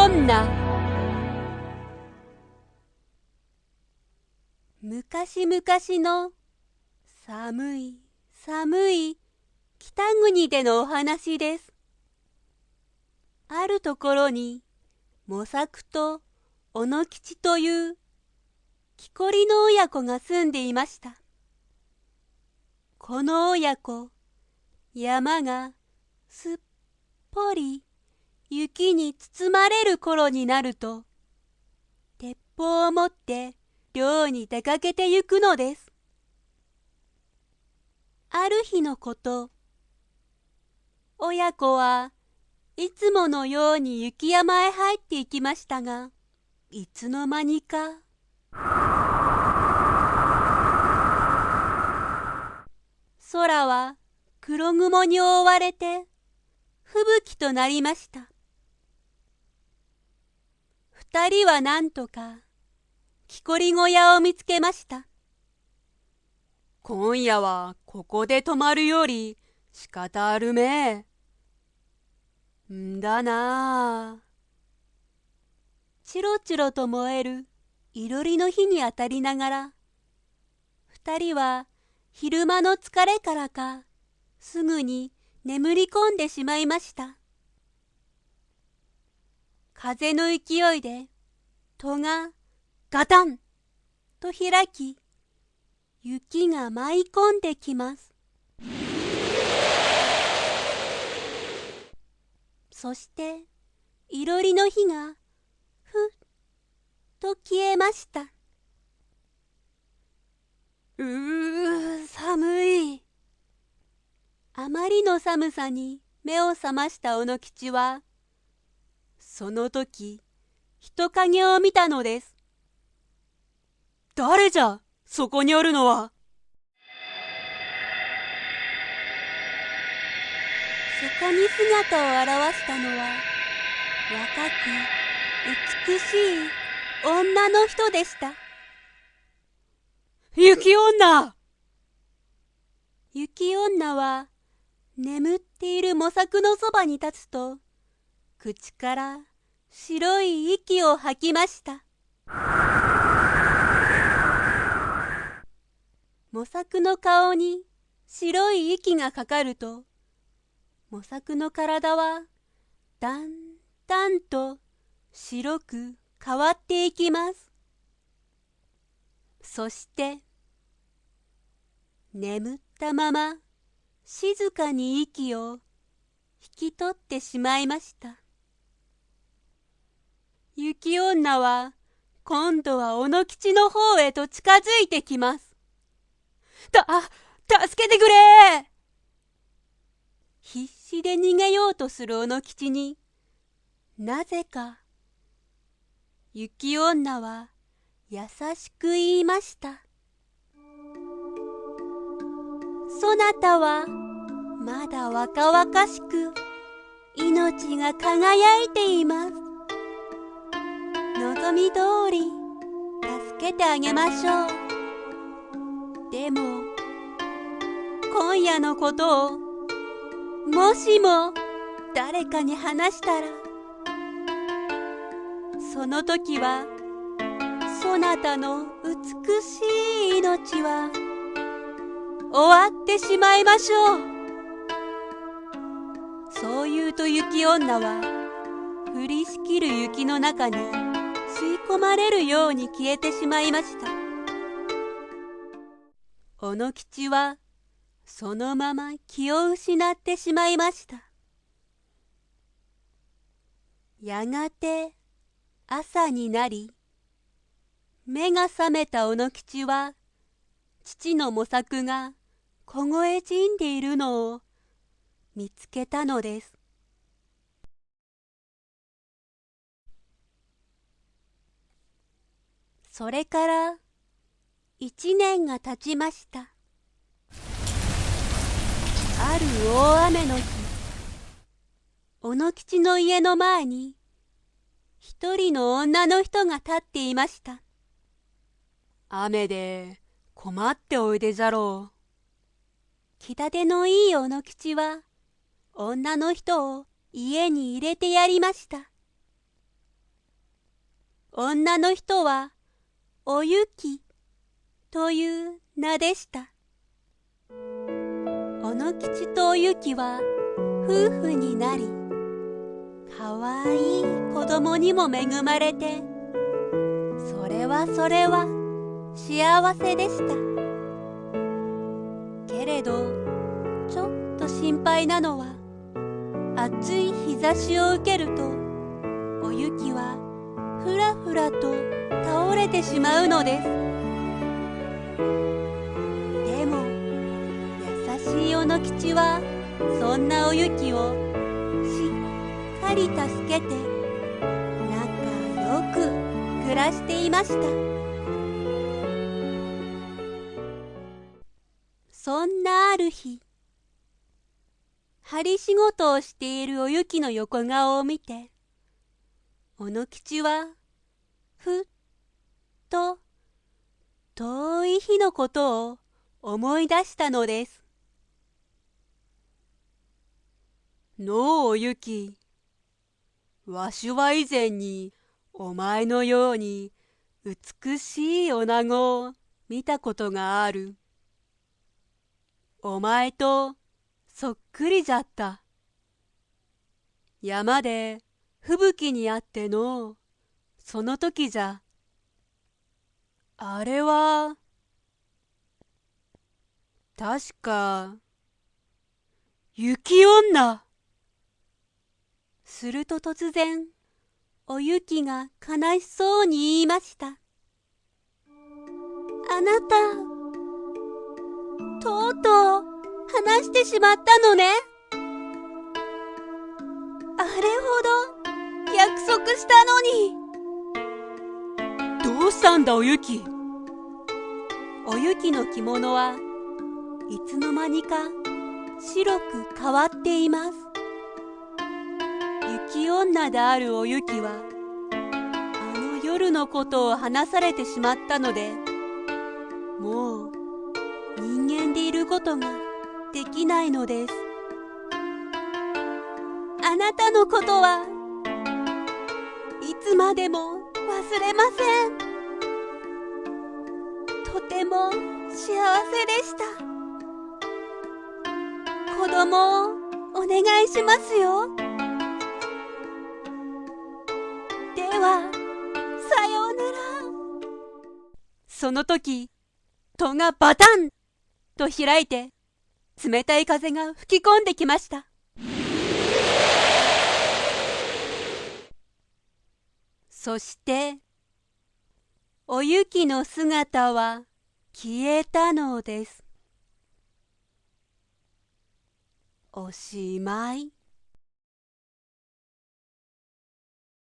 女。昔々の寒い寒い北国でのお話です。あるところに模索と小野吉という木こりの親子が住んでいました。この親子、山がすっぽり雪に包まれる頃になると、鉄砲を持って漁に出かけてゆくのです。ある日のこと、親子はいつものように雪山へ入っていきましたが、いつの間にか空は黒雲に覆われて吹雪となりました。二人はなんとか木こり小屋を見つけました。今夜はここで泊まるより仕方あるめえ。んだなあ。チロチロと燃えるいろりの火に当たりながら、二人は昼間の疲れからかすぐに眠り込んでしまいました。風の勢いで戸がガタンと開き、雪が舞い込んできます。そしていろりの火がふっと消えました。寒い。あまりの寒さに目を覚ました小野吉は、その時人影を見たのです。誰じゃ、そこにおるのは。そこに姿を現したのは、若く美しい女の人でした。雪女。雪女は眠っている模索のそばに立つと、口から白い息を吐きました。模索の顔に白い息がかかると、模索の体はだんだんと白く変わっていきます。そして眠ったまま静かに息を引き取ってしまいました。雪女は今度は小野吉の方へと近づいてきます。助けてくれ。必死で逃げようとする小野吉に、なぜか雪女は優しく言いました。そなたはまだ若々しく命が輝いています。望み通り助けてあげましょう。でも今夜のことをもしも誰かに話したら、その時はそなたの美しい命は終わってしまいましょう。そう言うと雪女は降りしきる雪の中に吸い込まれるように消えてしまいました。小野吉はそのまま気を失ってしまいました。やがて朝になり、目が覚めた小野吉は父の模索が凍え死んでいるのを見つけたのです。それから1年が経ちました。ある大雨の日、小野吉の家の前に一人の女の人が立っていました。雨で困っておいでじゃろう。気立てのいい小野吉は女の人を家に入れてやりました。女の人はおゆきという名でした。小野吉とおゆきは夫婦になり、かわいい子供にも恵まれて、それは幸せでした。けれどちょっと心配なのは、暑い日差しを受けるとおゆきはふらふらと倒れてしまうのです。でも優しい小野吉はそんなおゆきをしっかり助けて仲良く暮らしていました。そんなある日、針仕事をしているおゆきの横顔を見て、小野吉はふっと遠い日のことを思い出したのです。のうおゆき、わしは以前にお前のように美しい女子を見たことがある。お前とそっくりじゃった。山で吹雪にあってのその時じゃ。あれは確か雪女。すると突然おゆきが悲しそうに言いました。あなた、とうとう話してしまったのね。あれほど約束したのに。どうしたんだおゆき。おゆきの着物はいつの間にか白く変わっています。雪女であるおゆきはあの夜のことを話されてしまったので、もう人間でいることができないのです。あなたのことはいつまでも忘れません。とても幸せでした。子供をお願いしますよ。ではさようなら。その時、戸がバタンと開いて、冷たい風が吹き込んできました。そしておゆきの姿は消えたのです。おしまい。